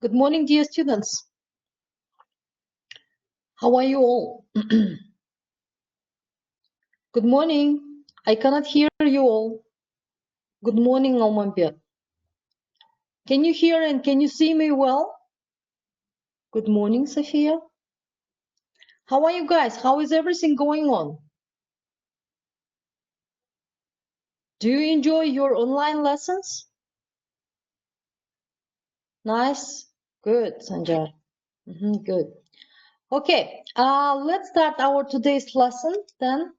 Good morning, dear students. How are you all? Good morning. I cannot hear you all. Good morning, Almanbek. Can you hear and can you see me well? Good morning, Sophia. How are you guys? How is everything going on? Do you enjoy your online lessons? Nice. Good, Sanjar. Good. Okay, let's start our today's lesson then.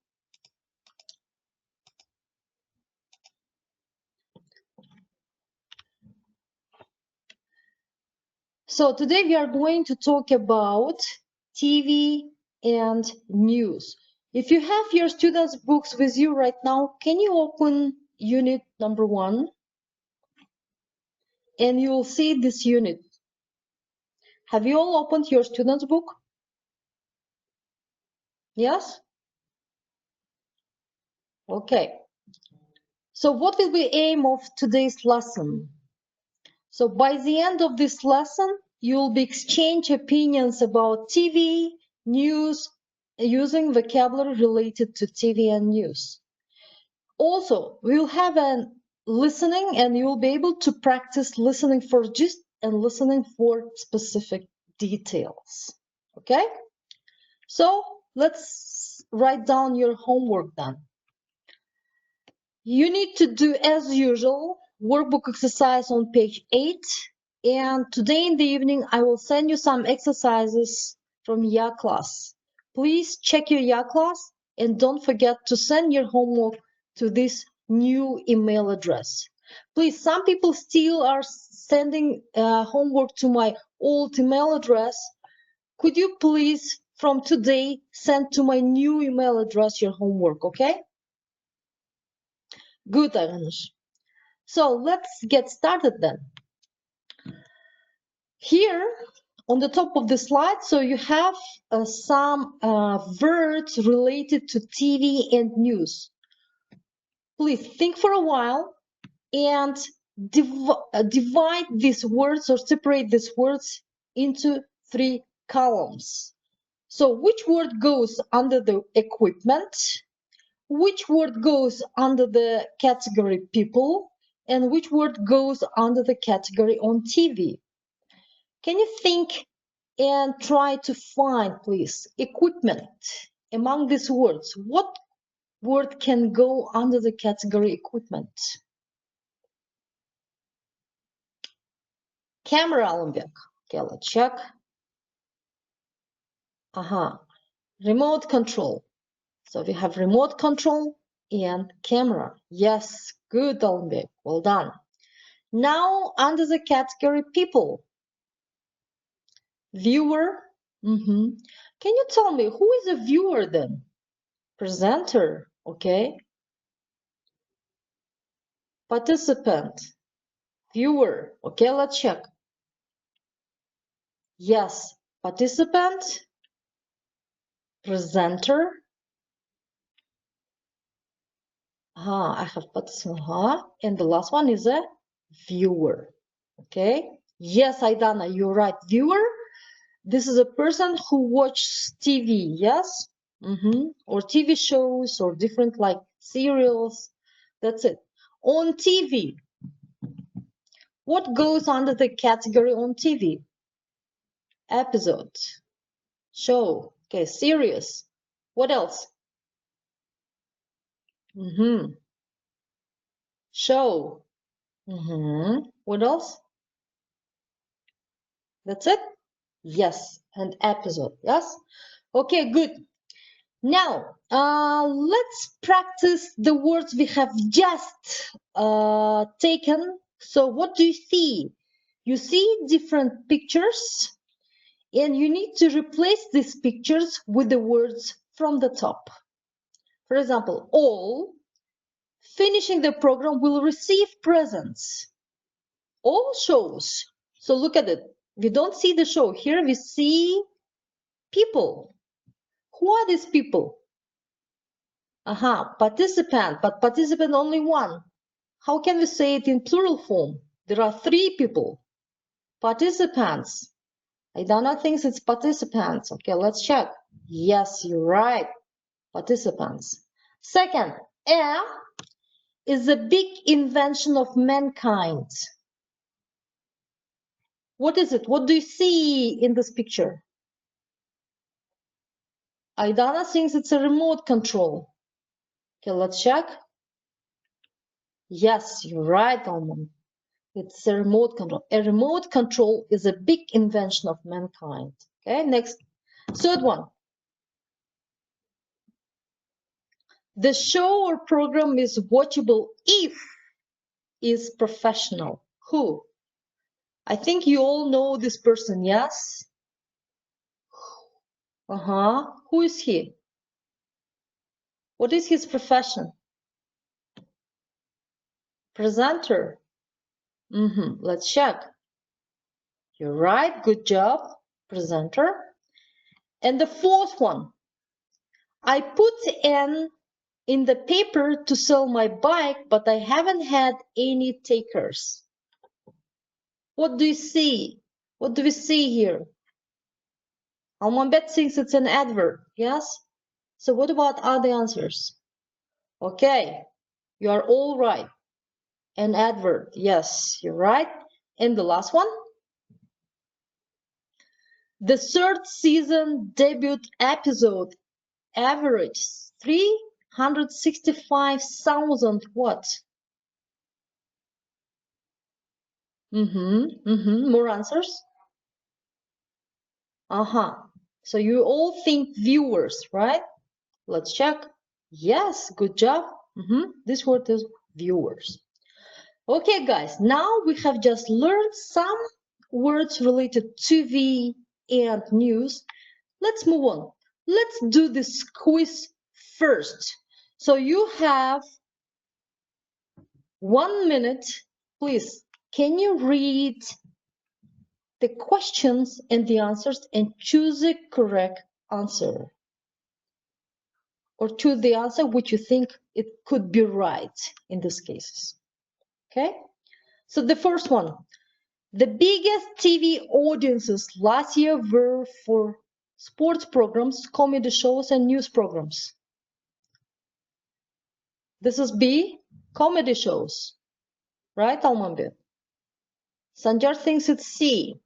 So today we are going to talk about TV and news. If you have your students' books with you right now, can you open unit number 1? And you will see this unit. Have you all opened your students' book? Yes? Okay. So what will be the aim of today's lesson? So by the end of this lesson, you'll be exchange opinions about TV, news, using vocabulary related to TV and news. Also, we'll have a listening and you'll be able to practice listening for gist and listening for specific details. Okay? So let's write down your homework then. You need to do as usual workbook exercise on page 8, and today in the evening I will send you some exercises from your class. Please check your class and don't forget to send your homework to this new email address. Please, some people still are sending homework to my old email address. Could you please from today send to my new email address your homework, okay? Good, Agnes. So let's get started then. Here on the top of the slide, so you have some words related to TV and news. Please think for a while and divide these words or separate these words into 3 columns. So which word goes under the equipment? Which word goes under the category people? And which word goes under the category on TV? Can you think and try to find, please, equipment among these words? What word can go under the category equipment? Camera, Allenberg. Okay, let's check. Remote control. So we have remote control and camera. Yes, good, Allenberg. Well done. Now, under the category people. Viewer. Can you tell me who is a viewer then? Presenter. Okay. Participant. Viewer. Okay, let's check. Yes, participant. Presenter. I have participant. And the last one is a viewer. Okay. Yes, Aidana, you're right. Viewer. This is a person who watches TV. Yes. Or TV shows or different like serials. That's it. On TV. What goes under the category on TV? Episode. Show. Okay, series. What else? Show. What else? That's it? Yes, and episode. Yes? Okay, good. Now, let's practice the words we have just taken. So what do you see? You see different pictures, and you need to replace these pictures with the words from the top. For example, all finishing the program will receive presents. All shows. So look at it. We don't see the show. Here we see people. Who are these people? Participant, but participant only one. How can we say it in plural form? There are 3 people. Participants. Aidana thinks it's participants. Okay, let's check. Yes, you're right. Participants. Second, air is a big invention of mankind. What is it? What do you see in this picture? Aidana thinks it's a remote control. Okay, let's check. Yes, you're right, Almond. It's a remote control. A remote control is a big invention of mankind. Okay, next. Third one. The show or program is watchable if is professional. Who? I think you all know this person, yes? Who is he? What is his profession? Presenter. Let's check. You're right. Good job. Presenter. And the fourth one. I put an in the paper to sell my bike, but I haven't had any takers. What do you see? What do we see here? Almanbet thinks it's an advert, yes? So what about other answers? Okay, you are all right. An advert, yes, you're right. And the last one? The third season debut episode averages 365,000 what? More answers? So you all think viewers, right? Let's check. Yes, good job. This word is viewers. Okay, guys, now we have just learned some words related to TV and news. Let's move on. Let's do this quiz first. So you have 1 minute. Please, can you read the questions and the answers and choose a correct answer? Or choose the answer which you think it could be right in these cases. Okay? So the first one. The biggest TV audiences last year were for sports programs, comedy shows, and news programs. This is B, comedy shows. Right, Almanbet? Sanjar thinks it's C.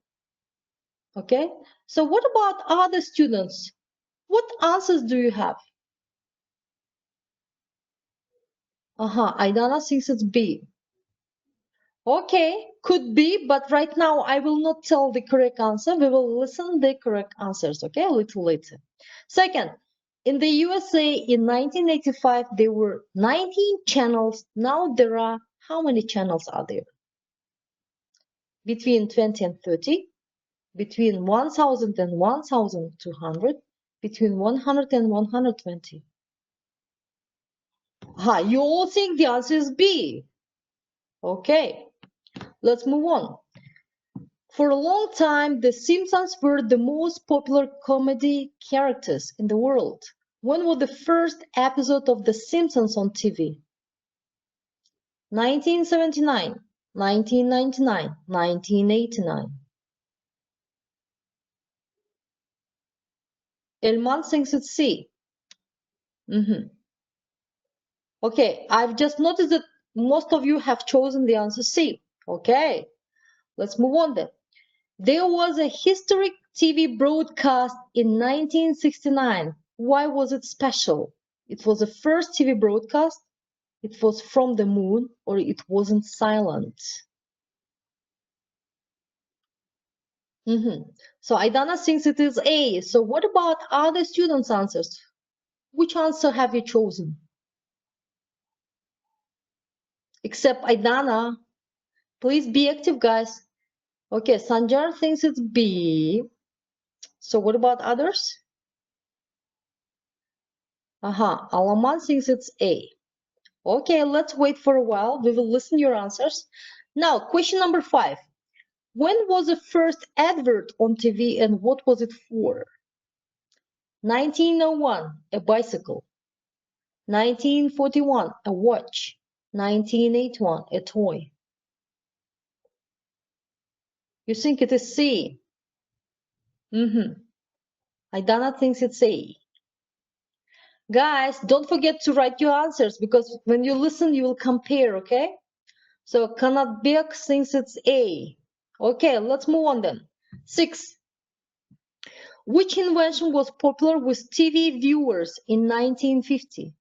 Okay, so what about other students? What answers do you have? Aidana thinks it's B. Okay, could be, but right now I will not tell the correct answer. We will listen the correct answers, okay, a little later. Second, in the USA in 1985, there were 19 channels. Now there are, how many channels are there? Between 20 and 30, between 1,000 and 1,200, between 100 and 120. You all think the answer is B. Okay, let's move on. For a long time, The Simpsons were the most popular comedy characters in the world. When was the first episode of The Simpsons on TV? 1979, 1999, 1989. Elman thinks it's C. Okay, I've just noticed that most of you have chosen the answer C. Okay, let's move on then. There was a historic TV broadcast in 1969. Why was it special? It was the first TV broadcast, it was from the moon, or it wasn't silent. So Aidana thinks it is A. So what about other students' answers? Which answer have you chosen? Except Aidana. Please be active, guys. Okay, Sanjar thinks it's B. So what about others? Alaman thinks it's A. Okay, let's wait for a while. We will listen to your answers. Now, question number 5. When was the first advert on TV and what was it for? 1901, a bicycle. 1941, a watch. 1981, a toy. You think it is C? Aidana thinks it's A. Guys, don't forget to write your answers because when you listen, you will compare, okay? So Kanatbek thinks it's A. Okay, let's move on then. 6. Which invention was popular with TV viewers in 1950?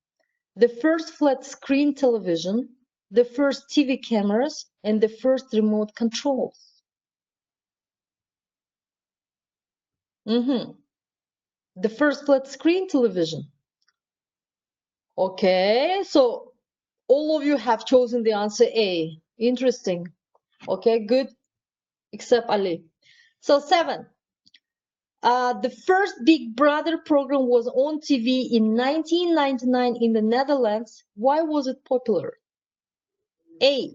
The first flat screen television, the first TV cameras, and the first remote controls. The first flat screen television. Okay, so all of you have chosen the answer A. Interesting. Okay, good. Except Ali. So 7. The first Big Brother program was on TV in 1999 in the Netherlands. Why was it popular? A.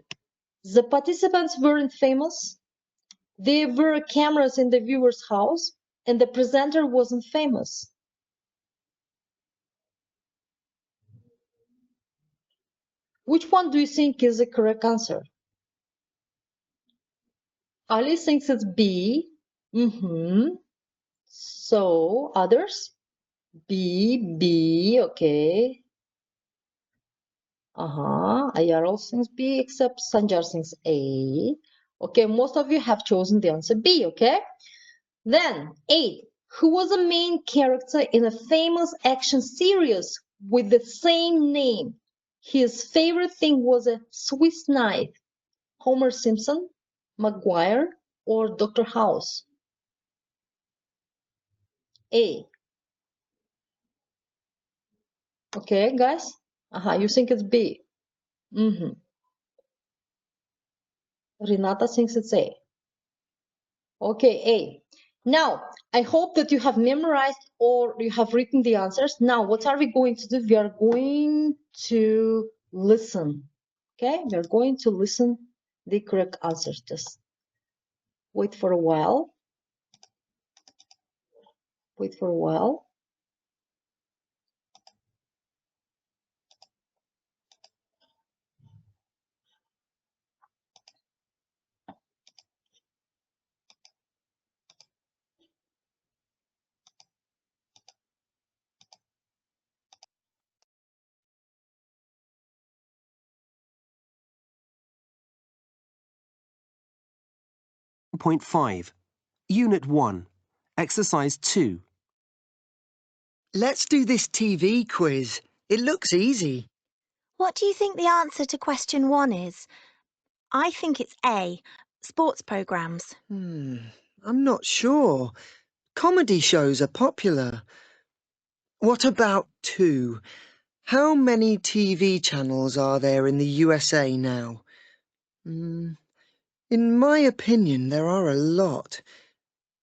The participants weren't famous. There were cameras in the viewer's house, and the presenter wasn't famous. Which one do you think is the correct answer? Ali thinks it's B. So, others? B, okay. Ayar also thinks B, except Sanjar thinks A. Okay, most of you have chosen the answer B, okay? Then, 8. Who was the main character in a famous action series with the same name? His favorite thing was a Swiss knife. Homer Simpson, Maguire, or Dr. House? A. Okay, guys? You think it's B. Renata thinks it's A. Okay, A. Now, I hope that you have memorized or you have written the answers. Now, what are we going to do? We are going to listen. Okay, we are going to listen the correct answers. Just wait for a while. Wait for a while. Point 5. Unit 1. Exercise 2. Let's do this TV quiz. It looks easy. What do you think the answer to question 1 is? I think it's A, sports programmes. I'm not sure. Comedy shows are popular. What about 2? How many TV channels are there in the USA now? In my opinion, there are a lot.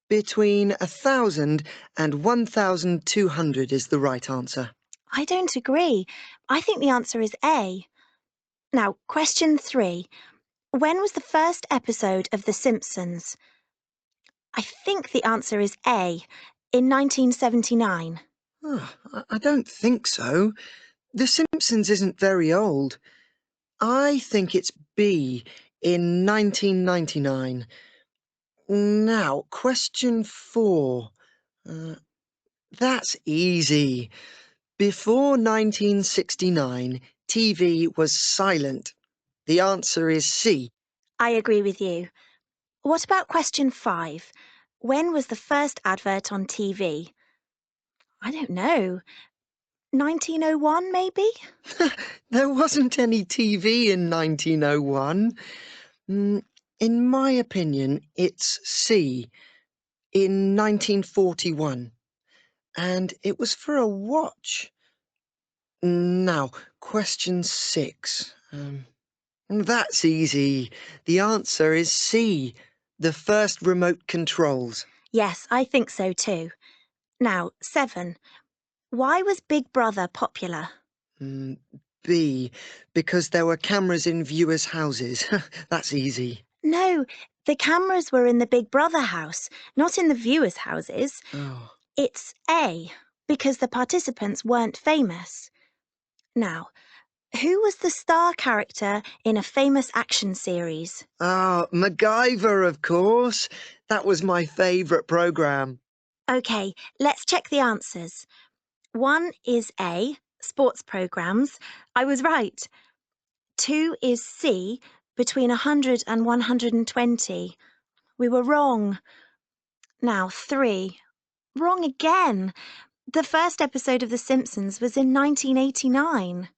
Between 1,000 and 1,200 is the right answer. I don't agree. I think the answer is A. Now, question 3. When was the first episode of The Simpsons? I think the answer is A, in 1979. I don't think so. The Simpsons isn't very old. I think it's B, in 1999. Now, question 4. That's easy. Before 1969, TV was silent. The answer is C. I agree with you. What about question 5? When was the first advert on TV? I don't know. 1901, maybe? There wasn't any TV in 1901. In my opinion, it's C, in 1941. And it was for a watch. Now, question 6. That's easy. The answer is C, the first remote controls. Yes, I think so too. Now, 7. Why was Big Brother popular? B, because there were cameras in viewers' houses. That's easy. No, the cameras were in the Big Brother house, not in the viewers' houses. Oh. It's A, because the participants weren't famous. Now, Who was the star character in a famous action series? Ah, MacGyver, of course. That was my favourite programme. OK, let's check the answers. 1 is A, sports programmes. I was right. 2 is C, between 100 and 120. We were wrong. Now 3. Wrong again. The first episode of The Simpsons was in 1989.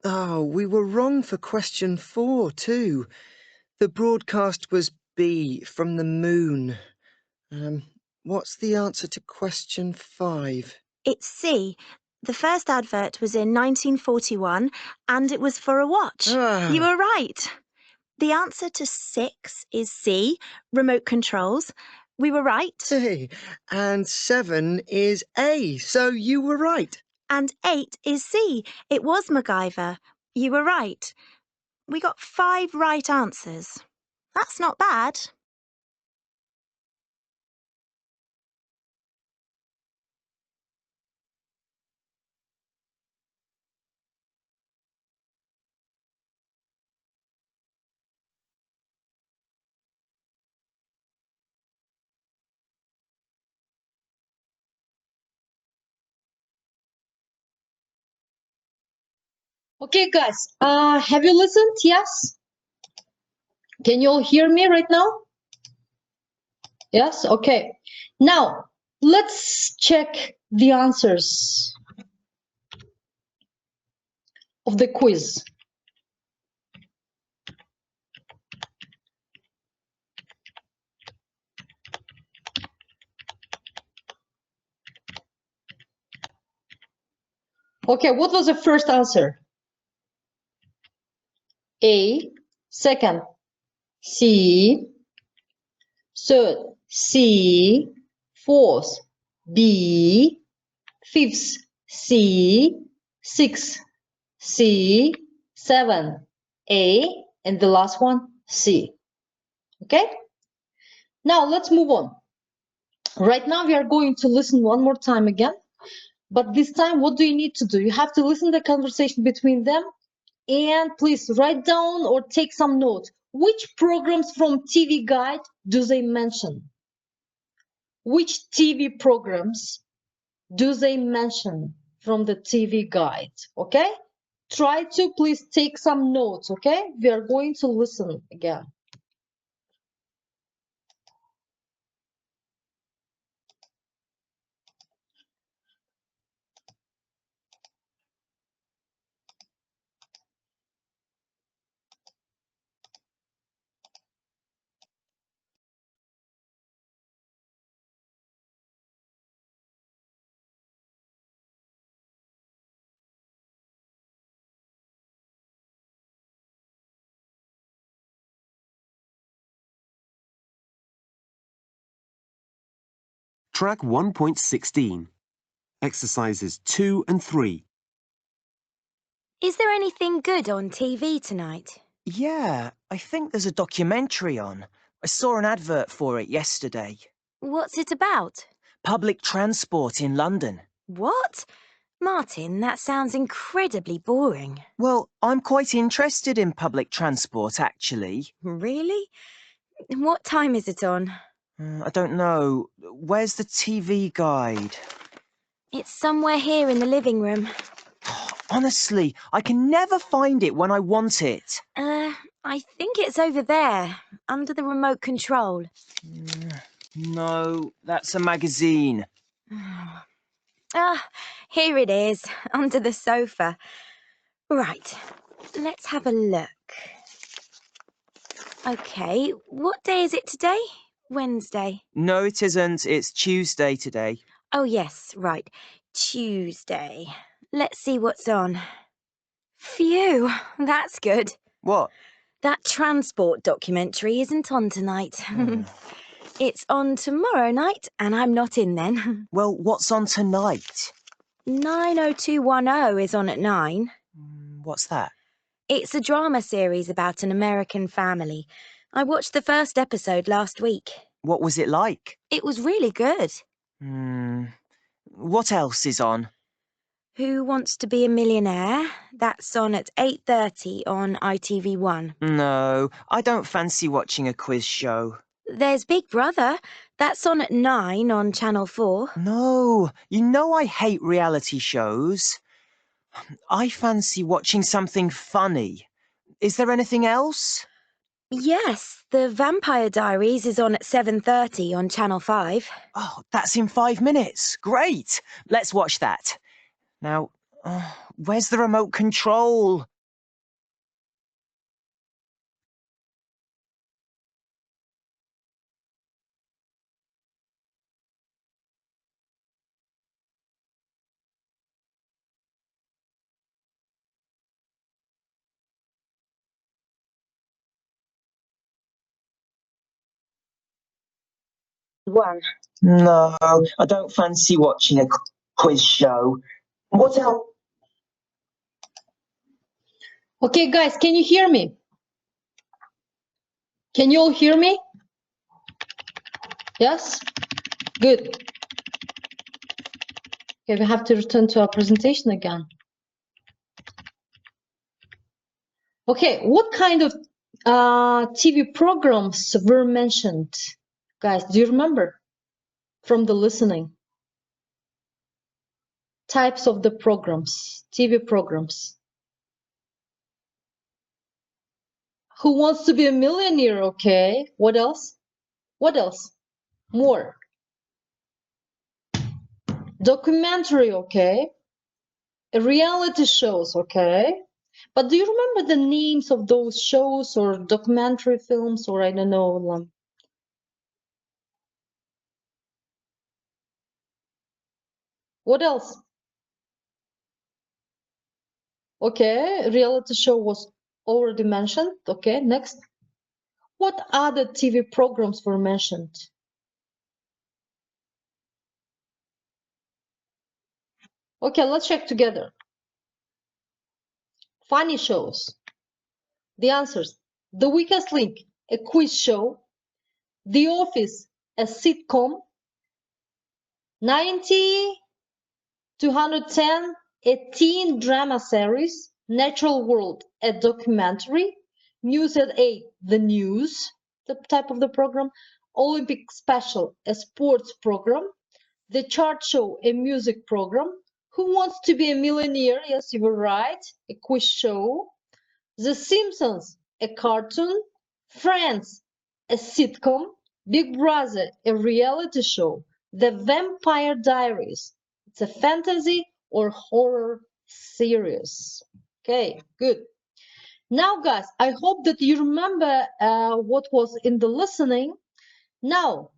Oh, we were wrong for question 4 too. The broadcast was B, from the moon. What's the answer to question 5? It's C. The first advert was in 1941 and it was for a watch. Ah. You were right. The answer to 6 is C, remote controls. We were right. Hey, and 7 is A, so you were right. And 8 is C. It was MacGyver. You were right. We got 5 right answers. That's not bad. Okay, guys, have you listened? Yes? Can you all hear me right now? Yes? Okay. Now, let's check the answers of the quiz. Okay, what was the first answer? A. Second, C. Third, C. Fourth, B. Fifth, C. Sixth, C. 7, A. And the last one, C. Okay? Now let's move on. Right now we are going to listen one more time again. But this time, what do you need to do? You have to listen to the conversation between them and please write down or take some notes. Which programs from TV Guide do they mention? Which TV programs do they mention from the TV Guide? Okay? Try to please take some notes, okay? We are going to listen again. Track 1.16. Exercises 2 and 3. Is there anything good on TV tonight? Yeah, I think there's a documentary on. I saw an advert for it yesterday. What's it about? Public transport in London. What? Martin, that sounds incredibly boring. Well, I'm quite interested in public transport, actually. Really? What time is it on? I don't know. Where's the TV guide? It's somewhere here in the living room. Honestly, I can never find it when I want it. I think it's over there, under the remote control. No, that's a magazine. Here it is, under the sofa. Right, let's have a look. Okay, what day is it today? Wednesday. No, it isn't. It's Tuesday today. Oh, yes, right. Tuesday. Let's see what's on. Phew, that's good. What? That transport documentary isn't on tonight. It's on tomorrow night, and I'm not in then. Well, what's on tonight? 90210 is on at 9. What's that? It's a drama series about an American family. I watched the first episode last week. What was it like? It was really good. What else is on? Who Wants to Be a Millionaire? That's on at 8:30 on ITV1. No, I don't fancy watching a quiz show. There's Big Brother. That's on at 9 on Channel 4. No, you know I hate reality shows. I fancy watching something funny. Is there anything else? Yes, The Vampire Diaries is on at 7:30 on Channel 5. Oh, that's in 5 minutes. Great. Let's watch that. Now, where's the remote control? One. No, I don't fancy watching a quiz show. What else? Okay, guys, can you hear me? Can you all hear me? Yes? Good. Okay, we have to return to our presentation again. Okay, what kind of TV programs were mentioned? Guys, do you remember from the listening? Types of the programs, TV programs. Who Wants to Be a Millionaire? Okay, what else? What else? More. Documentary, okay. Reality shows, okay. But do you remember the names of those shows or documentary films or I don't know? What else? Okay, reality show was already mentioned. Okay, next. What other TV programs were mentioned? Okay, let's check together. Funny shows. The answers. The Weakest Link, a quiz show. The Office, a sitcom. 90 to 110, a teen drama series. Natural World, a documentary. News at 8, the news, the type of the program. Olympic Special, a sports program. The Chart Show, a music program. Who Wants to Be a Millionaire? Yes, you were right. A quiz show. The Simpsons, a cartoon. Friends, a sitcom. Big Brother, a reality show. The Vampire Diaries, it's a fantasy or horror series. Okay, good. Now, guys, I hope that you remember what was in the listening. Now,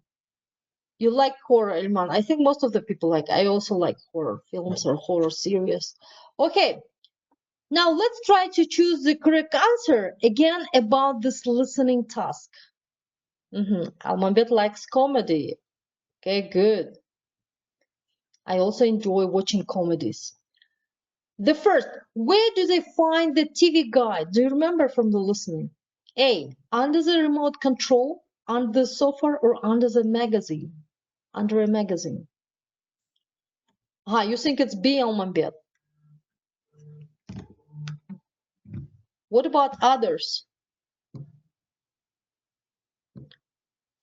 you like horror, Ilman. I think most of the people like. I also like horror films or horror series. Okay, now let's try to choose the correct answer again about this listening task. Almanbet likes comedy. Okay, good. I also enjoy watching comedies. The first, where do they find the TV guide? Do you remember from the listening? A, under the remote control, under the sofa, or under the magazine? Under a magazine. You think it's B, Almanbet? What about others?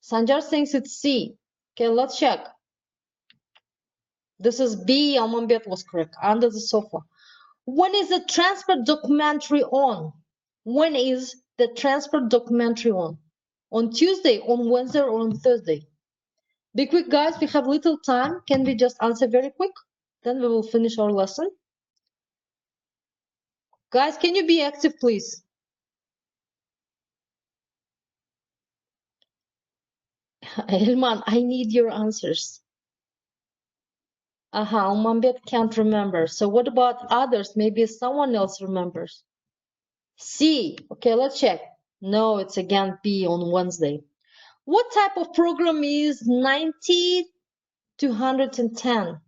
Sanjar thinks it's C. Okay, let's check. This is B, Almanbet was correct, under the sofa. When is the transport documentary on? When is the transport documentary on? On Tuesday, on Wednesday, or on Thursday? Be quick, guys, we have little time. Can we just answer very quick? Then we will finish our lesson. Guys, can you be active, please? Elman, I need your answers. Almanbet can't remember. So what about others? Maybe someone else remembers. C. Okay, let's check. No, it's again B on Wednesday. What type of program is 90 to 110?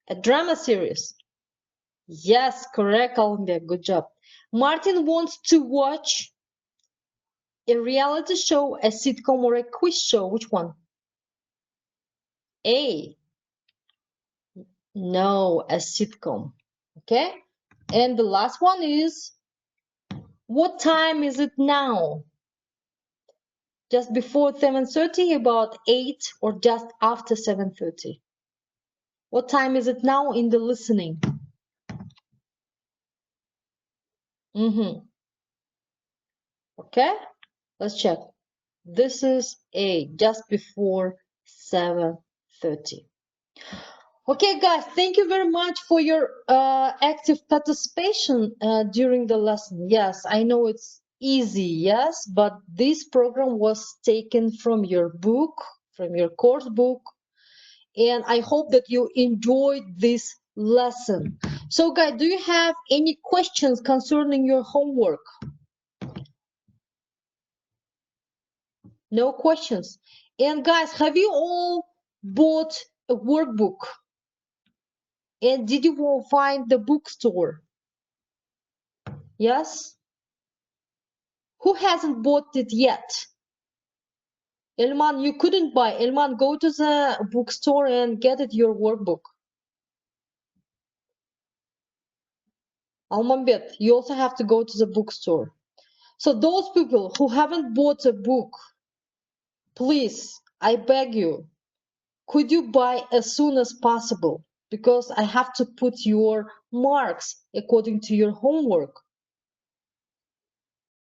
A drama series. Yes, correct, Almanbet. Good job. Martin wants to watch a reality show, a sitcom, or a quiz show. Which one? A. No, a sitcom. Okay? And the last one is, what time is it now? Just before 7:30, about 8, or just after 7:30? What time is it now in the listening? Okay, let's check. This is A, just before 7:30. Okay, guys, thank you very much for your active participation during the lesson. Yes, I know it's easy, yes, but this program was taken from your book, from your course book, and I hope that you enjoyed this lesson. So, guys, do you have any questions concerning your homework? No questions. And guys, have you all bought a workbook? And did you all find the bookstore? Yes? Who hasn't bought it yet? Elman, you couldn't buy. Elman, go to the bookstore and get it your workbook. Almanbet, you also have to go to the bookstore. So those people who haven't bought a book, please, I beg you, could you buy as soon as possible? Because I have to put your marks according to your homework.